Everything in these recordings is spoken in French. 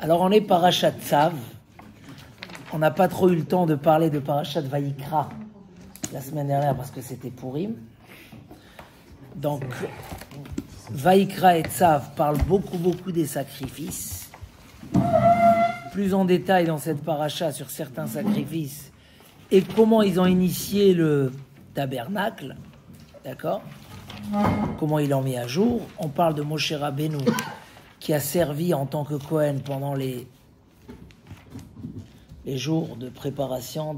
Alors on est Parashat Tzav. On n'a pas trop eu le temps de parler de Parashat Vayikra la semaine dernière parce que c'était Purim. Donc Vayikra et Tzav parlent beaucoup des sacrifices. Plus en détail dans cette paracha sur certains sacrifices et comment ils ont initié le tabernacle, d'accord? Comment ils l'ont mis à jour. On parle de Moshe Rabbeinu qui a servi en tant que Kohen pendant les jours de préparation,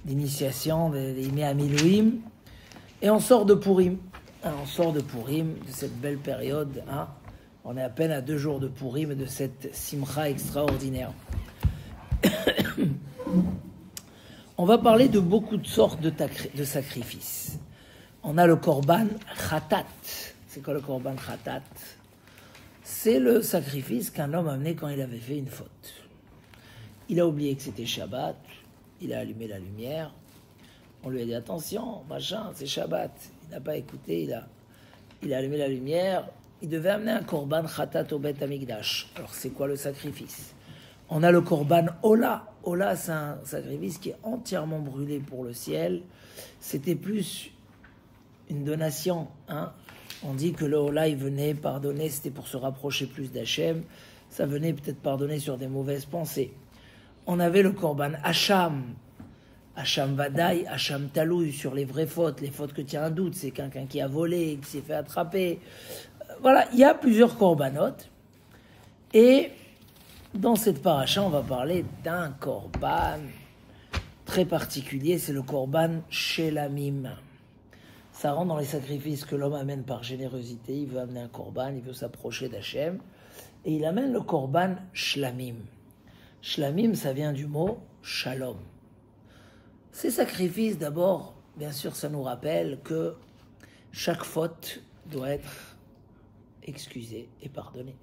d'initiation, des Yimei HaMiluim. Et on sort de Purim. On sort de Purim, de cette belle période. On est à peine à 2 jours de Purim et de cette simcha extraordinaire. On va parler de beaucoup de sortes de sacrifices. On a le korban khatat. C'est quoi le korban khatat? C'est le sacrifice qu'un homme amenait quand il avait fait une faute. Il a oublié que c'était Shabbat, il a allumé la lumière, on lui a dit attention, machin, c'est Shabbat. Il n'a pas écouté, il a allumé la lumière, il devait amener un korban khatat au Bet Hamikdash. Alors c'est quoi le sacrifice? On a le korban Ola. Ola, c'est un sacrifice qui est entièrement brûlé pour le ciel. C'était plus une donation, On dit que le Ola, il venait pardonner, c'était pour se rapprocher plus d'Hachem. Ça venait peut-être pardonner sur des mauvaises pensées. On avait le korban Hacham. Hacham Vadaï, Hacham Talouy, sur les vraies fautes, les fautes que tient un doute. C'est quelqu'un qui a volé, qui s'est fait attraper. Voilà, il y a plusieurs korbanot. Et dans cette paracha, on va parler d'un korban très particulier. C'est le korban Shelamim. Ça rentre dans les sacrifices que l'homme amène par générosité. Il veut amener un korban, il veut s'approcher d'Hachem. Et il amène le korban shlamim. Shlamim, ça vient du mot shalom. Ces sacrifices, d'abord, bien sûr, ça nous rappelle que chaque faute doit être excusée et pardonnée.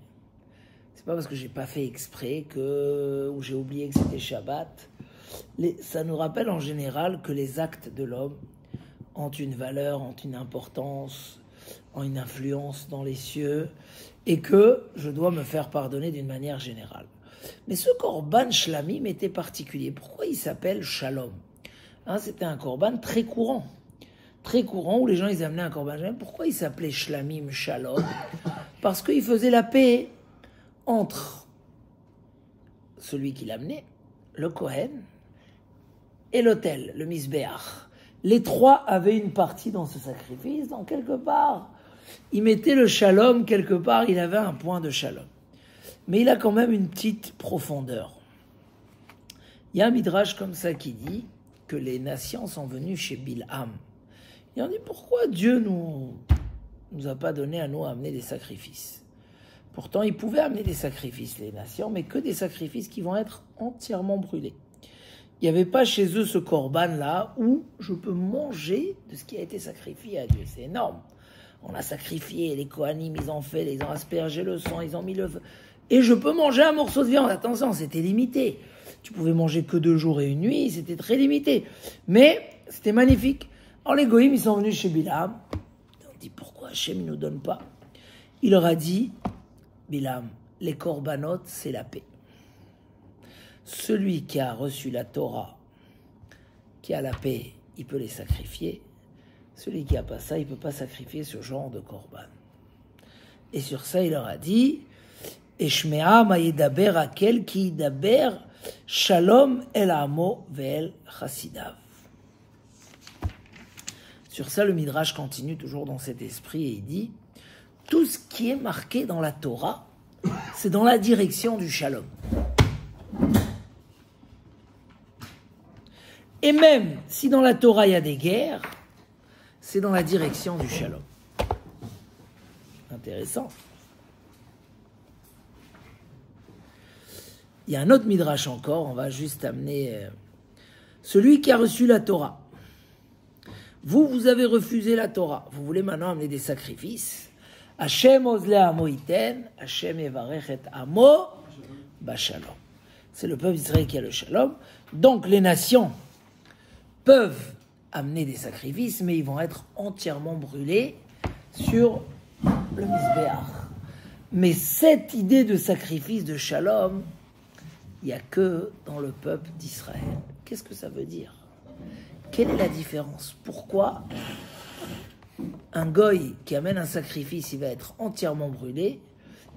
C'est pas parce que j'ai pas fait exprès ou j'ai oublié que c'était Shabbat. Ça nous rappelle en général que les actes de l'homme ont une valeur, ont une importance, ont une influence dans les cieux, et que je dois me faire pardonner d'une manière générale. Mais ce korban shlamim était particulier. Pourquoi il s'appelle shalom? C'était un korban très courant, où les gens ils amenaient un korban shlamim. Pourquoi il s'appelait shlamim shalom? Parce qu'il faisait la paix entre celui qui l'amenait, le Kohen, et l'autel, le misbéach. Les trois avaient une partie dans ce sacrifice, donc quelque part, il mettait le shalom, quelque part, il avait un point de shalom. Mais il a quand même une petite profondeur. Il y a un midrash comme ça qui dit que les nations sont venues chez Bilham. Et on dit, pourquoi Dieu nous a pas donné à nous à amener des sacrifices? Pourtant, ils pouvaient amener des sacrifices, les nations, mais que des sacrifices qui vont être entièrement brûlés. Il n'y avait pas chez eux ce korban-là où je peux manger de ce qui a été sacrifié à Dieu. C'est énorme. On a sacrifié, les Kohanim, ils ont aspergé le sang, ils ont mis le feu. Et je peux manger un morceau de viande. Attention, c'était limité. Tu pouvais manger que 2 jours et 1 nuit, c'était très limité. Mais c'était magnifique. Alors les Goïms, ils sont venus chez Bilham. On dit, pourquoi Hachem ne nous donne pas? Il leur a dit, Bilham, les korbanot, c'est la paix. Celui qui a reçu la Torah, qui a la paix, il peut les sacrifier. Celui qui n'a pas ça, il ne peut pas sacrifier ce genre de korban. Et sur ça, il leur a dit, Eshmea mayedaber akel ki yidaber shalom el amo ve'el chassidav. Sur ça, le Midrash continue toujours dans cet esprit et il dit, tout ce qui est marqué dans la Torah, c'est dans la direction du shalom. Et même si dans la Torah il y a des guerres, c'est dans la direction du shalom. Intéressant. Il y a un autre midrash encore, on va juste amener celui qui a reçu la Torah. Vous avez refusé la Torah. Vous voulez maintenant amener des sacrifices. Hashem ozle amo iten, Hashem yevarech et amo bashalom. C'est le peuple d'Israël qui a le shalom. Donc les nations peuvent amener des sacrifices, mais ils vont être entièrement brûlés sur le misbéach. Mais cette idée de sacrifice de shalom, il n'y a que dans le peuple d'Israël. Qu'est-ce que ça veut dire? Quelle est la différence? Pourquoi un goy qui amène un sacrifice, il va être entièrement brûlé,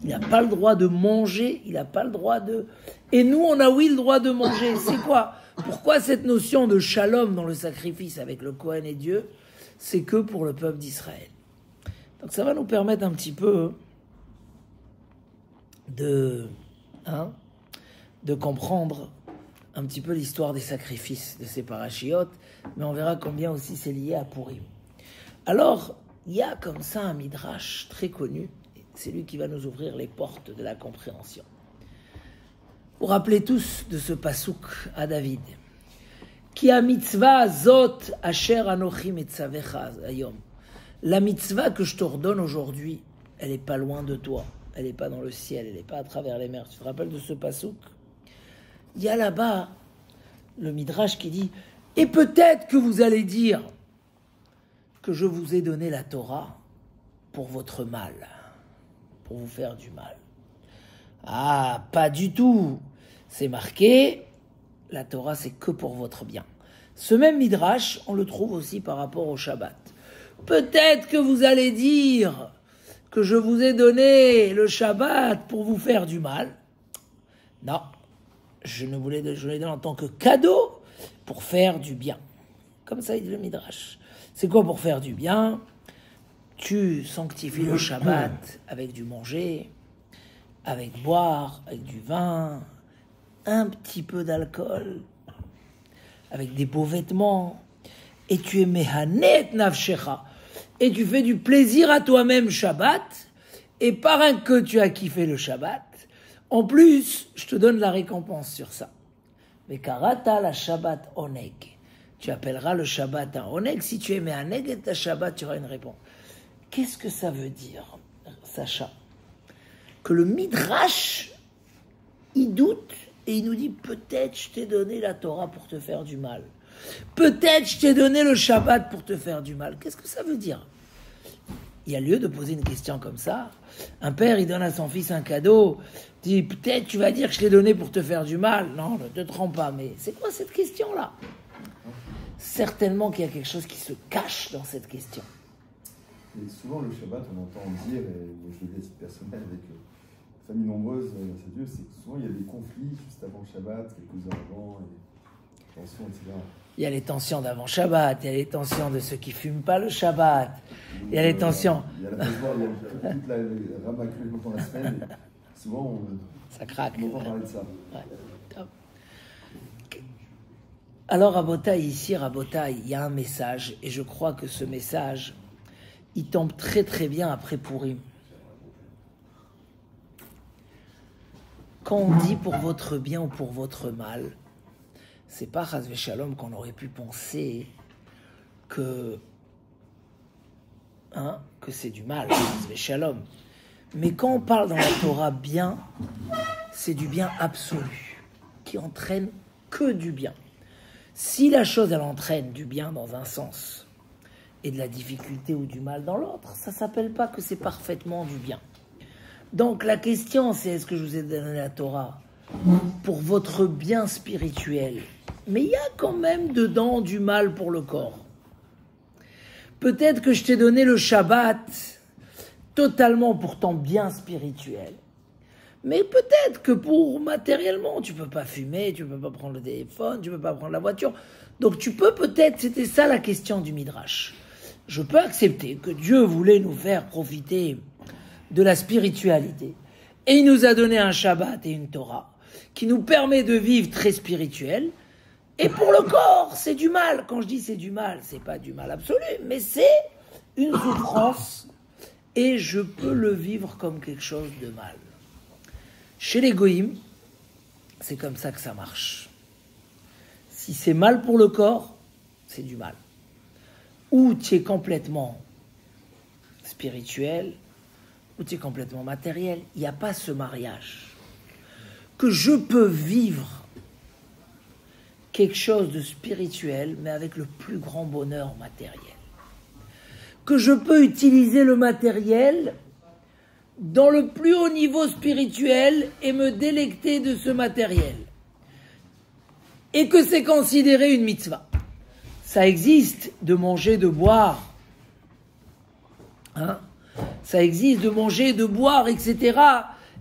il n'a pas le droit de manger, il n'a pas le droit de... Et nous, on a oui le droit de manger. C'est quoi? Pourquoi cette notion de shalom dans le sacrifice avec le Kohen et Dieu? C'est que pour le peuple d'Israël. Donc ça va nous permettre un petit peu de comprendre un petit peu l'histoire des sacrifices de ces parachiotes, mais on verra combien aussi c'est lié à Purim. Alors, il y a comme ça un midrash très connu, c'est lui qui va nous ouvrir les portes de la compréhension. Vous vous rappelez tous de ce pasouk à David. Ki a mitzvah zot asher anochi metzavecha ayom. La mitzvah que je t'ordonne aujourd'hui, elle n'est pas loin de toi, elle n'est pas dans le ciel, elle n'est pas à travers les mers. Tu te rappelles de ce pasouk? Il y a là-bas le midrash qui dit « Et peut-être que vous allez dire que je vous ai donné la Torah pour votre mal, pour vous faire du mal. » Ah, pas du tout. C'est marqué, la Torah c'est que pour votre bien. Ce même midrash, on le trouve aussi par rapport au Shabbat. Peut-être que vous allez dire que je vous ai donné le Shabbat pour vous faire du mal. Non. Je l'ai donné en tant que cadeau pour faire du bien. Comme ça, il dit le Midrash. C'est quoi pour faire du bien? Tu sanctifies le Shabbat avec du manger, avec boire, avec du vin, un petit peu d'alcool, avec des beaux vêtements, et tu es mehanet nafshecha, et tu fais du plaisir à toi-même Shabbat, et par un que tu as kiffé le Shabbat, en plus, je te donne la récompense sur ça. Mais karata la Shabbat oneg. Tu appelleras le Shabbat un oneg. Si tu aimais un oneg et ta Shabbat, tu auras une réponse. Qu'est-ce que ça veut dire, Sacha? Que le Midrash, il doute et il nous dit peut-être je t'ai donné la Torah pour te faire du mal. Peut-être je t'ai donné le Shabbat pour te faire du mal. Qu'est-ce que ça veut dire? Il y a lieu de poser une question comme ça. Un père, il donne à son fils un cadeau, dit peut-être tu vas dire que je l'ai donné pour te faire du mal. Non, ne te trompe pas, mais c'est quoi cette question-là? Certainement qu'il y a quelque chose qui se cache dans cette question. Et souvent, le Shabbat, on entend dire, et je le dis à titre personnel avec famille nombreuse, c'est Dieu, c'est que souvent il y a des conflits juste avant le Shabbat, quelques heures avant, et tensions, etc. Il y a les tensions d'avant Shabbat, il y a les tensions de ceux qui ne fument pas le Shabbat, il y a les tensions. Il y a toute la ramaclée pendant la semaine, et souvent ça craque. On entend parler de ça. Ouais. Alors Rabotaï, ici, Rabotaï, il y a un message, et je crois que ce message, il tombe très très bien après Purim. Quand on dit pour votre bien ou pour votre mal, c'est pas Chas v'Shalom qu'on aurait pu penser que c'est du mal, Chas v'Shalom. Mais quand on parle dans la Torah bien, c'est du bien absolu, qui entraîne que du bien. Si la chose, elle entraîne du bien dans un sens et de la difficulté ou du mal dans l'autre, ça ne s'appelle pas que c'est parfaitement du bien. Donc la question, c'est est-ce que je vous ai donné la Torah pour votre bien spirituel? Mais il y a quand même dedans du mal pour le corps. Peut-être que je t'ai donné le Shabbat totalement pour ton bien spirituel. Mais peut-être que pour matériellement, tu ne peux pas fumer, tu ne peux pas prendre le téléphone, tu ne peux pas prendre la voiture. Donc tu peux peut-être, c'était ça la question du Midrash. Je peux accepter que Dieu voulait nous faire profiter de la spiritualité. Et il nous a donné un Shabbat et une Torah qui nous permet de vivre très spirituel. Et pour le corps, c'est du mal. Quand je dis c'est du mal, c'est pas du mal absolu, mais c'est une souffrance. Et je peux le vivre comme quelque chose de mal. Chez les goïms, c'est comme ça que ça marche. Si c'est mal pour le corps, c'est du mal. Ou tu es complètement spirituel, ou tu es complètement matériel. Il n'y a pas ce mariage. Que je peux vivre quelque chose de spirituel, mais avec le plus grand bonheur matériel. Que je peux utiliser le matériel, dans le plus haut niveau spirituel et me délecter de ce matériel. Et que c'est considéré une mitzvah. Ça existe de manger, de boire. Hein? Ça existe de manger, de boire, etc.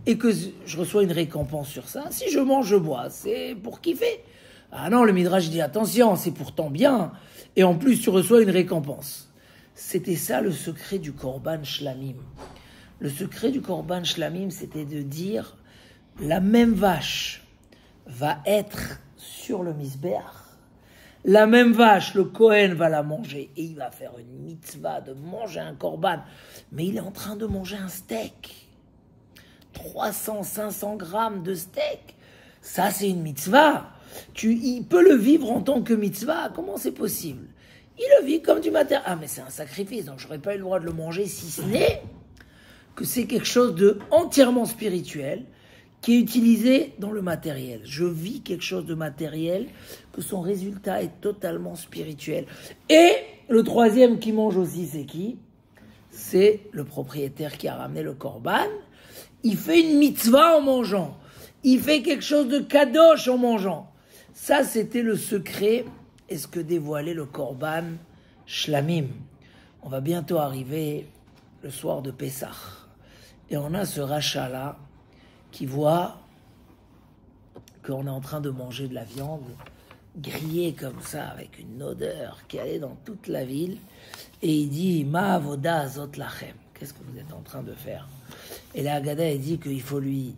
Et que je reçois une récompense sur ça. Si je mange, je bois, c'est pour kiffer. Ah non, le Midrash dit attention, c'est pourtant bien. Et en plus, tu reçois une récompense. C'était ça le secret du Korban Shlamim. Le secret du Korban Shlamim, c'était de dire la même vache va être sur le Misbeach. La même vache, le Kohen va la manger et il va faire une mitzvah de manger un Korban. Mais il est en train de manger un steak. 300, 500 grammes de steak. Ça, c'est une mitzvah. Il peut le vivre en tant que mitzvah. Comment c'est possible? Il le vit comme du matériel. Ah, mais c'est un sacrifice, donc je n'aurais pas eu le droit de le manger si ce n'est que c'est quelque chose de entièrement spirituel qui est utilisé dans le matériel. Je vis quelque chose de matériel, que son résultat est totalement spirituel. Et le troisième qui mange aussi, c'est qui? C'est le propriétaire qui a ramené le korban. Il fait une mitzvah en mangeant. Il fait quelque chose de kadosh en mangeant. Ça, c'était le secret et ce que dévoilait le korban shlamim. On va bientôt arriver le soir de Pessah. Et on a ce rachat-là qui voit qu'on est en train de manger de la viande grillée comme ça, avec une odeur qui allait dans toute la ville. Et il dit, Ma avoda azot lachem. Qu'est-ce que vous êtes en train de faire? Et la Haggadah, elle dit qu'il faut lui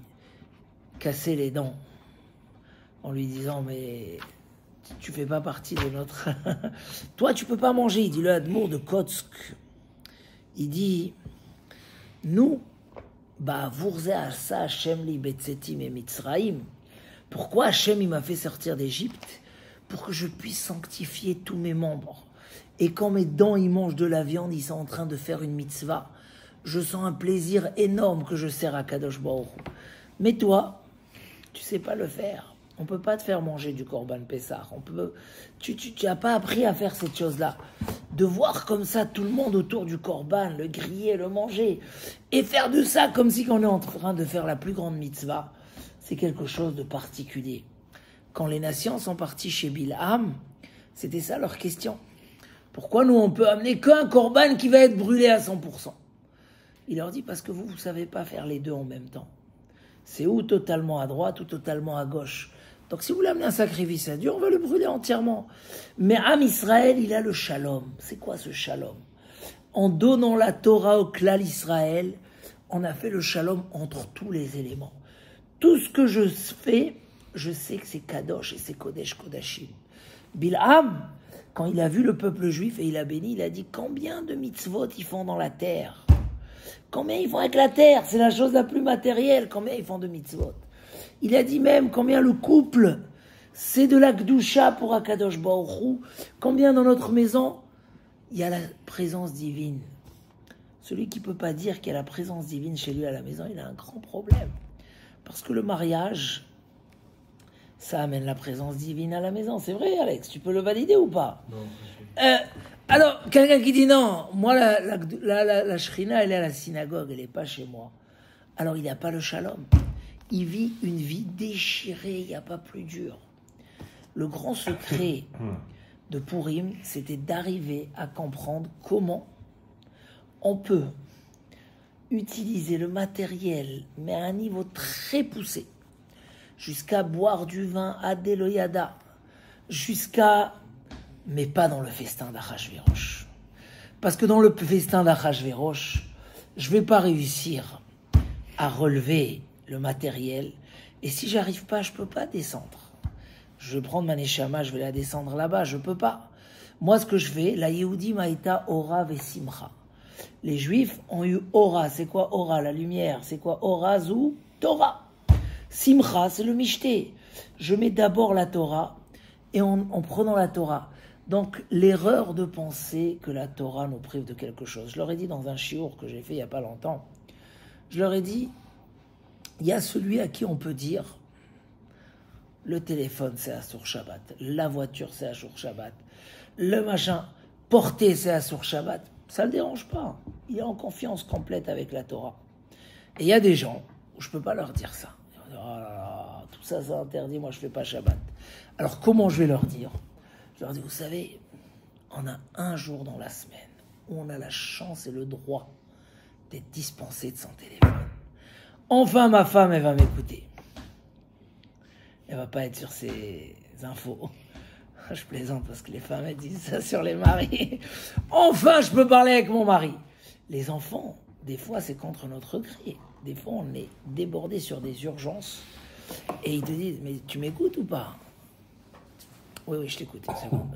casser les dents en lui disant, mais tu fais pas partie de notre... Toi, tu peux pas manger. Il dit, le Admour de Kotsk. Il dit, nous, pourquoi Hachem il m'a fait sortir d'Égypte? Pour que je puisse sanctifier tous mes membres. Et quand mes dents ils mangent de la viande, ils sont en train de faire une mitzvah. Je sens un plaisir énorme que je sers à Kadosh Baruch Hu. Mais toi, tu sais pas le faire. On peut pas te faire manger du Korban Pessah. Tu n'as pas appris à faire cette chose-là. De voir comme ça tout le monde autour du Korban, le griller, le manger, et faire de ça comme si on est en train de faire la plus grande mitzvah, c'est quelque chose de particulier. Quand les nations sont parties chez Bilham, c'était ça leur question. Pourquoi nous on peut amener qu'un Korban qui va être brûlé à 100%? Il leur dit parce que vous savez pas faire les deux en même temps. C'est ou totalement à droite ou totalement à gauche. Donc si vous voulez amener un sacrifice à Dieu, on va le brûler entièrement. Mais Am Israël, il a le shalom. C'est quoi ce shalom? En donnant la Torah au klal Israël, on a fait le shalom entre tous les éléments. Tout ce que je fais, je sais que c'est Kadosh et c'est Kodesh Kodashim. Bilham, quand il a vu le peuple juif et il a béni, il a dit combien de mitzvot ils font dans la terre? Combien ils font avec la terre? C'est la chose la plus matérielle. Combien ils font de mitzvot? Il a dit même combien le couple, c'est de la Gdusha pour Akadosh Baruch Hu. Combien dans notre maison, il y a la présence divine. Celui qui ne peut pas dire qu'il y a la présence divine chez lui à la maison, il a un grand problème. Parce que le mariage, ça amène la présence divine à la maison. C'est vrai, Alex, tu peux le valider ou pas? Non. Alors, quelqu'un qui dit non, moi, la Shrina, elle est à la synagogue, elle n'est pas chez moi. Alors, il n'a pas le shalom. Il vit une vie déchirée, il n'y a pas plus dur. Le grand secret de Purim, c'était d'arriver à comprendre comment on peut utiliser le matériel, mais à un niveau très poussé, jusqu'à boire du vin à Deloyada, mais pas dans le festin d'Achashverosh. Parce que dans le festin d'Achashverosh, je ne vais pas réussir à relever le matériel, et si j'arrive pas, je peux pas descendre. Je vais prendre ma neshama, je vais la descendre là-bas, je peux pas. Moi, ce que je fais, la Yehudi Maïta Ora Vesimcha. Les Juifs ont eu Ora. C'est quoi Ora? La lumière. C'est quoi Ora Zou? Torah. Simcha, c'est le Mishté. Je mets d'abord la Torah, et en prenant la Torah. Donc, l'erreur de penser que la Torah nous prive de quelque chose. Je leur ai dit dans un shiur que j'ai fait il n'y a pas longtemps, je leur ai dit, il y a celui à qui on peut dire le téléphone c'est Asur Shabbat, la voiture c'est Asur Shabbat, le machin porté c'est Asur Shabbat, ça ne le dérange pas, il est en confiance complète avec la Torah. Et il y a des gens où je ne peux pas leur dire ça. Ils vont dire, oh là là, tout ça c'est interdit, moi je ne fais pas Shabbat. Alors comment je vais leur dire? Je leur dis, vous savez, on a un jour dans la semaine où on a la chance et le droit d'être dispensé de son téléphone. Enfin, ma femme, elle va m'écouter. Elle va pas être sur ses infos. Je plaisante parce que les femmes, elles disent ça sur les maris. Enfin, je peux parler avec mon mari. Les enfants, des fois, c'est contre notre gré. Des fois, on est débordé sur des urgences. Et ils te disent, mais tu m'écoutes ou pas? Oui, je t'écoute. C'est bon.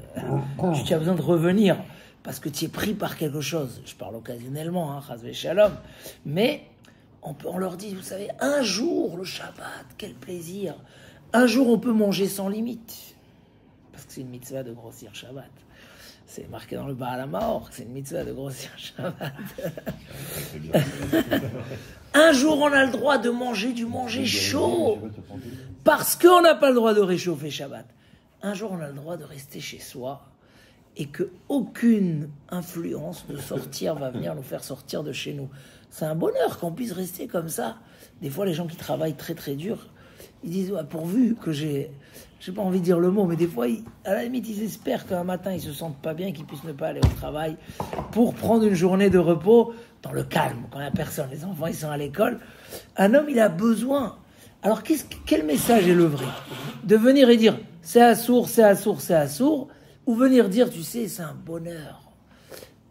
Tu as besoin de revenir parce que tu es pris par quelque chose. Je parle occasionnellement, chas v'shalom. Mais on leur dit, vous savez, un jour, le Shabbat, quel plaisir. Un jour, on peut manger sans limite. Parce que c'est une mitzvah de grossir Shabbat. C'est marqué dans le Baal HaMaor que c'est une mitzvah de grossir Shabbat. Un jour, on a le droit de manger chaud. Parce qu'on n'a pas le droit de réchauffer Shabbat. Un jour, on a le droit de rester chez soi et qu'aucune influence de sortir va venir nous faire sortir de chez nous. C'est un bonheur qu'on puisse rester comme ça. Des fois, les gens qui travaillent très très dur, ils disent, ouais, pourvu que j'ai pas envie de dire le mot, mais des fois, à la limite, ils espèrent qu'un matin, ils se sentent pas bien, qu'ils puissent ne pas aller au travail pour prendre une journée de repos dans le calme, quand il n'y a personne. Les enfants, ils sont à l'école. Un homme, il a besoin. Alors, quel message est le vrai? De venir et dire, c'est assourd, c'est assourd, c'est assourd, ou venir dire, tu sais, c'est un bonheur.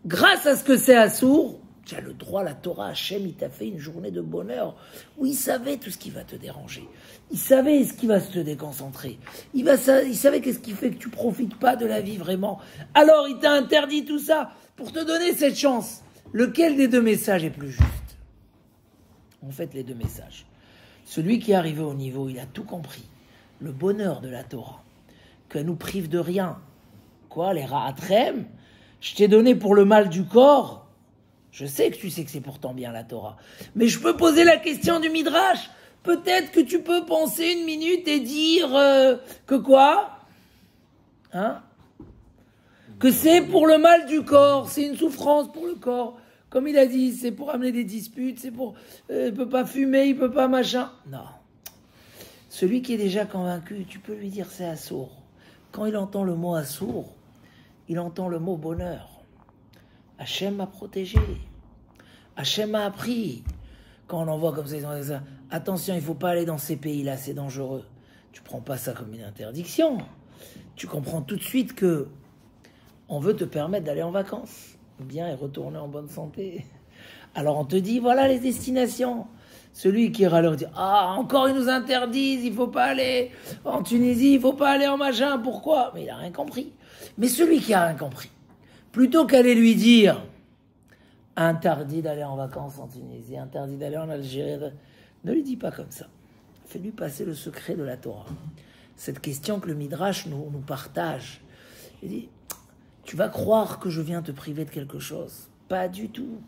Grâce à ce que c'est assourd, tu as le droit, la Torah, Hachem, il t'a fait une journée de bonheur où il savait tout ce qui va te déranger. Il savait ce qui va te déconcentrer. Il savait qu'est-ce qui fait que tu profites pas de la vie vraiment. Alors, il t'a interdit tout ça pour te donner cette chance. Lequel des deux messages est plus juste? En fait, les deux messages. Celui qui est arrivé au niveau, il a tout compris. Le bonheur de la Torah, qu'elle nous prive de rien. Quoi, les ra'atrem? Je t'ai donné pour le mal du corps. Je sais que tu sais que c'est pourtant bien la Torah. Mais je peux poser la question du Midrash. Peut-être que tu peux penser une minute et dire que quoi? Que c'est pour le mal du corps. C'est une souffrance pour le corps. Comme il a dit, c'est pour amener des disputes. C'est pour... il peut pas fumer, il peut pas machin. Non. Celui qui est déjà convaincu, tu peux lui dire c'est assourd. Quand il entend le mot assourd, il entend le mot bonheur. Hachem m'a protégé. Hachem m'a appris. Quand on en voit comme ça, ils ont dit ça. Attention, il ne faut pas aller dans ces pays-là, c'est dangereux. Tu ne prends pas ça comme une interdiction. Tu comprends tout de suite que on veut te permettre d'aller en vacances. Bien et retourner en bonne santé. Alors on te dit, voilà les destinations. Celui qui râle dit, encore ils nous interdisent, il ne faut pas aller en Tunisie, il ne faut pas aller en machin, pourquoi? Mais il n'a rien compris. Mais celui qui a rien compris, plutôt qu'aller lui dire interdit d'aller en vacances en Tunisie, interdit d'aller en Algérie, ne lui dis pas comme ça. Fais-lui passer le secret de la Torah. Cette question que le Midrash nous partage. Il dit, tu vas croire que je viens te priver de quelque chose. Pas du tout.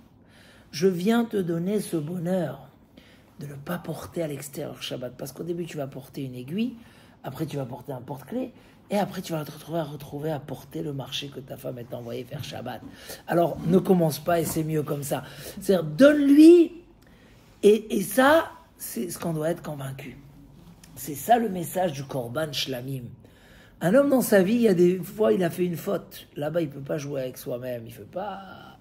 Je viens te donner ce bonheur de ne pas porter à l'extérieur Shabbat. Parce qu'au début, tu vas porter une aiguille, après tu vas porter un porte-clés, et après, tu vas te retrouver à porter le marché que ta femme t'a envoyé faire Shabbat. Alors, ne commence pas et c'est mieux comme ça. C'est-à-dire, donne-lui, et ça, c'est ce qu'on doit être convaincu. C'est ça le message du Korban Shlamim. Un homme dans sa vie, il y a des fois, il a fait une faute. Là-bas, il ne peut pas jouer avec soi-même. Il ne peut pas...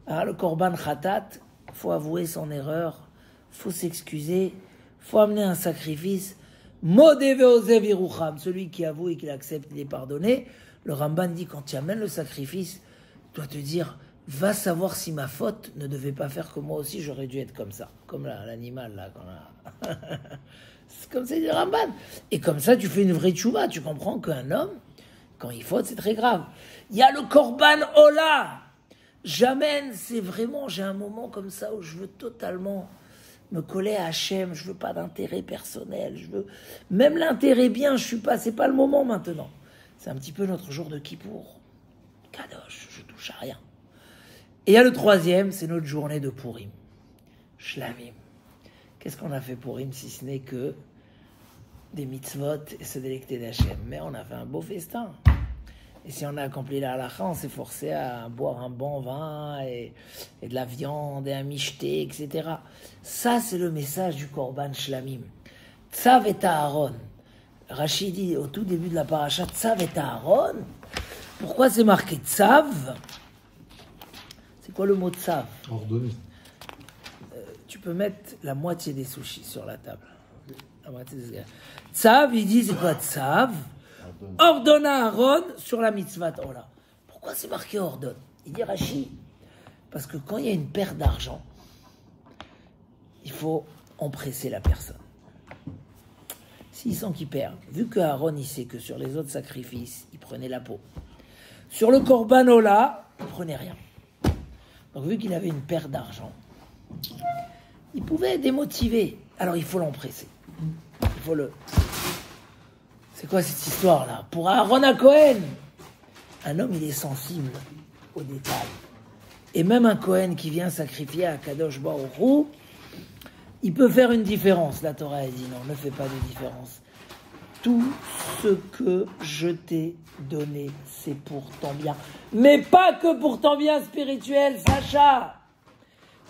le Korban Khatat, il faut avouer son erreur, il faut s'excuser, il faut amener un sacrifice. Modeve Ozev Irucham, celui qui avoue et qui l'accepte, il est pardonné. Le Ramban dit, quand tu amènes le sacrifice, tu dois te dire, va savoir si ma faute ne devait pas faire que moi aussi j'aurais dû être comme ça. Comme l'animal, là. C'est comme ça, dit le Ramban. Et comme ça, tu fais une vraie tchouva. Tu comprends qu'un homme, quand il faute, c'est très grave. Il y a le Korban Ola. J'amène, c'est vraiment, j'ai un moment comme ça où je veux totalement me coller à Hachem, je veux pas d'intérêt personnel, je veux même l'intérêt bien, c'est pas le moment maintenant. C'est un petit peu notre jour de Kippour. Kadosh, je touche à rien. Et il y a le troisième, c'est notre journée de Purim. Shlamim. Qu'est-ce qu'on a fait Purim si ce n'est que des mitzvot et se délecter d'Hachem? Mais on a fait un beau festin. Et si on a accompli la halakha, on s'est forcé à boire un bon vin et de la viande et un michté, etc. Ça, c'est le message du Korban Shlamim. Tzav et Aaron. Rachid dit au tout début de la paracha, Tzav et Aaron. Pourquoi c'est marqué Tzav? C'est quoi le mot Tzav? Ordonné. Tu peux mettre la moitié des sushis sur la table. La moitié des... Tzav, il dit, c'est quoi Tzav? Ordonne à Aaron sur la mitzvah. Oh là. Pourquoi c'est marqué ordonne? Il dit Rachid, parce que quand il y a une perte d'argent, il faut empresser la personne. S'il sent qu'il perd, vu que Aaron il sait que sur les autres sacrifices, il prenait la peau. Sur le Korban Ola, il prenait rien. Donc vu qu'il avait une perte d'argent, il pouvait être démotivé. Alors il faut l'empresser. Il faut le... C'est quoi cette histoire-là? Pour Aaron à Cohen, un homme, il est sensible aux détails. Et même un Cohen qui vient sacrifier à Kadosh Baruch Hu, il peut faire une différence. La Torah a dit non, ne fais pas de différence. Tout ce que je t'ai donné, c'est pour ton bien. Mais pas que pour ton bien spirituel, Sacha.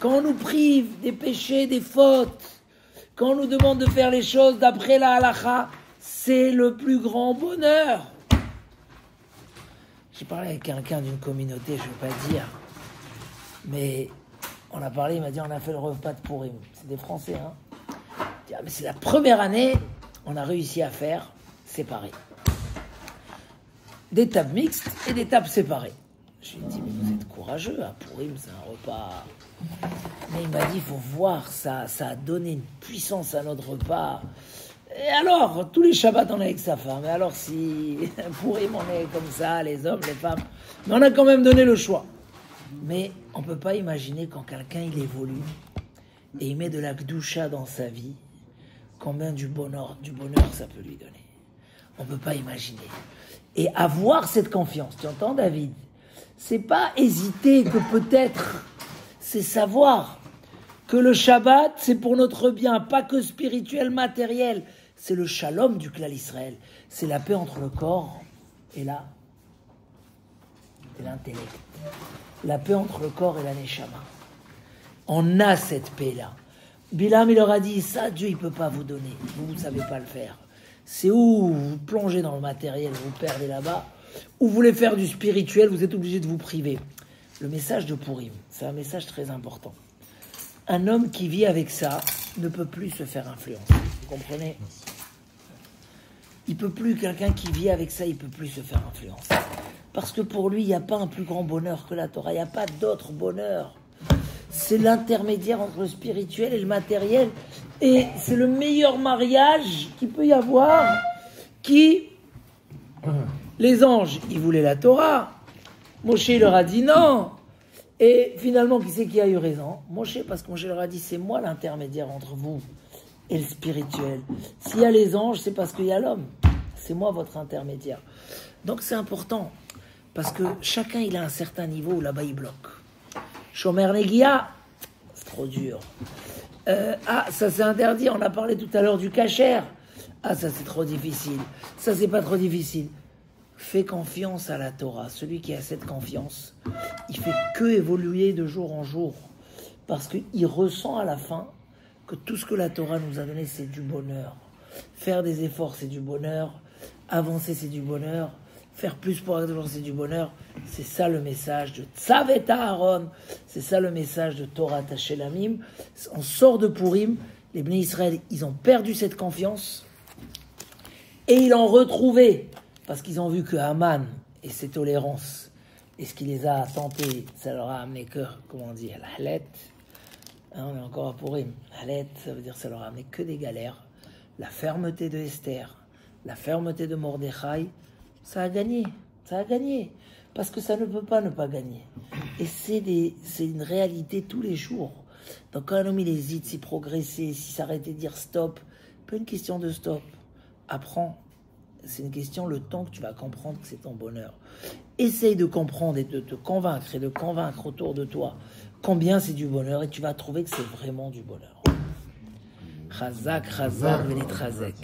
Quand on nous prive des péchés, des fautes, quand on nous demande de faire les choses d'après la halakha, c'est le plus grand bonheur. J'ai parlé avec quelqu'un d'une communauté, je ne vais pas dire, mais on a parlé, il m'a dit on a fait le repas de Purim. C'est des Français, hein. Je dis, ah, mais c'est la première année, on a réussi à faire séparés. Des tables mixtes et des tables séparées. Je lui ai dit, mais vous êtes courageux, à Purim, c'est un repas. Mais il m'a dit, il faut voir, ça a donné une puissance à notre repas. Et alors, tous les Shabbats, on est avec sa femme. Et alors, si Purim, on est comme ça, les hommes, les femmes. Mais on a quand même donné le choix. Mais on ne peut pas imaginer quand quelqu'un, il évolue et il met de la Gdusha dans sa vie, combien du bonheur ça peut lui donner. On ne peut pas imaginer. Et avoir cette confiance, tu entends, David? C'est pas hésiter que peut-être, c'est savoir que le Shabbat, c'est pour notre bien, pas que spirituel, matériel. C'est le shalom du clan Israël. C'est la paix entre le corps et l'intellect. La paix entre le corps et la neshama. On a cette paix-là. Bilam, il leur a dit, ça, Dieu, il ne peut pas vous donner. Vous ne savez pas le faire. C'est où vous plongez dans le matériel, vous perdez là-bas, ou vous voulez faire du spirituel, vous êtes obligé de vous priver. Le message de Purim, c'est un message très important. Un homme qui vit avec ça ne peut plus se faire influencer. Vous comprenez? Il peut plus, quelqu'un qui vit avec ça, il peut plus se faire influencer. Parce que pour lui, il n'y a pas un plus grand bonheur que la Torah. Il n'y a pas d'autre bonheur. C'est l'intermédiaire entre le spirituel et le matériel. Et c'est le meilleur mariage qu'il peut y avoir. Les anges, ils voulaient la Torah. Moshe leur a dit non. Et finalement, qui c'est qui a eu raison? Moshe, parce que Moshe leur a dit, c'est moi l'intermédiaire entre vous et le spirituel. S'il y a les anges, c'est parce qu'il y a l'homme. C'est moi votre intermédiaire. Donc c'est important. Parce que chacun, il a un certain niveau où là-bas, il bloque. Shomer Negia, c'est trop dur. Ça c'est interdit, on a parlé tout à l'heure du kasher. Ah, ça c'est trop difficile. Ça c'est pas trop difficile. Fais confiance à la Torah. Celui qui a cette confiance, il fait que évoluer de jour en jour. Parce qu'il ressent à la fin que tout ce que la Torah nous a donné, c'est du bonheur. Faire des efforts, c'est du bonheur. Avancer, c'est du bonheur. Faire plus pour toujours, c'est du bonheur. C'est ça le message de Tzav et Aaron. C'est ça le message de Torah Tashelamim. On sort de Purim. Les Bnei Israël, ils ont perdu cette confiance. Et ils l'ont retrouvée. Parce qu'ils ont vu que Haman et ses tolérances, et ce qui les a tentés, ça leur a amené que, comment on dit, la halette. On est encore à Purim. La halette, ça veut dire que ça leur a amené que des galères. La fermeté de Esther, la fermeté de Mordechai, ça a gagné. Ça a gagné. Parce que ça ne peut pas ne pas gagner. Et c'est une réalité tous les jours. Donc quand un homme il hésite, s'il progressait, s'il s'arrêtait de dire stop, pas une question de stop. Apprends. C'est une question, le temps que tu vas comprendre que c'est ton bonheur. Essaye de comprendre et de te convaincre et de convaincre autour de toi combien c'est du bonheur et tu vas trouver que c'est vraiment du bonheur. Chazak, Chazak, Velitrazek.